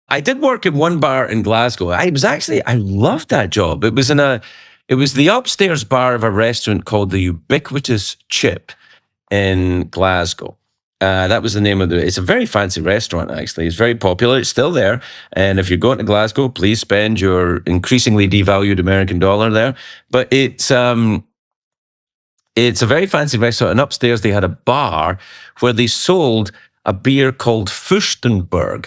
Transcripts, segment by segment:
I did work in one bar in Glasgow. I loved that job. It was the upstairs bar of a restaurant called the Ubiquitous Chip in Glasgow. That was the name of it's a very fancy restaurant, actually. It's very popular. It's still there. And if you're going to Glasgow, please spend your increasingly devalued American dollar there. But it's a very fancy restaurant. And upstairs, they had a bar where they sold a beer called Furstenberg.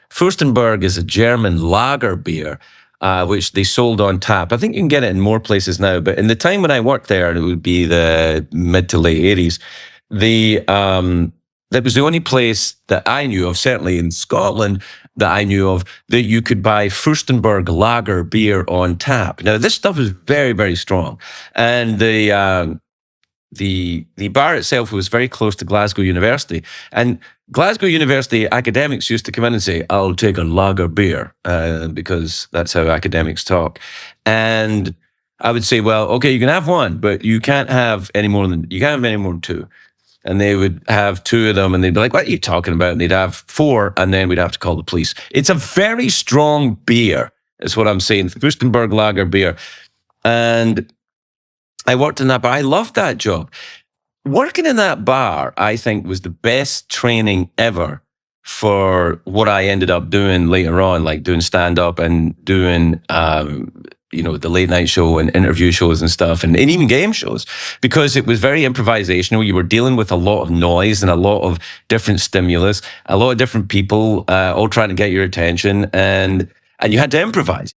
Furstenberg is a German lager beer, which they sold on tap. I think you can get it in more places now, but in the time when I worked there, it would be the mid to late 80s, that was the only place that I knew of, certainly in Scotland, that I knew of, that you could buy Furstenberg lager beer on tap. Now, this stuff is very, very strong. And the bar itself was very close to Glasgow University. And Glasgow University academics used to come in and say, "I'll take a lager beer," because that's how academics talk. And I would say, "Well, okay, you can have one, but you can't have any more than two." And they would have two of them, and they'd be like, "What are you talking about?" And they'd have four, and then we'd have to call the police. It's a very strong beer, is what I'm saying. Furstenberg lager beer. And I worked in that bar. I loved that job. Working in that bar, I think, was the best training ever for what I ended up doing later on, like doing stand up and doing, the late night show and interview shows and stuff, and even game shows, because it was very improvisational. You were dealing with a lot of noise and a lot of different stimulus, a lot of different people all trying to get your attention, and you had to improvise.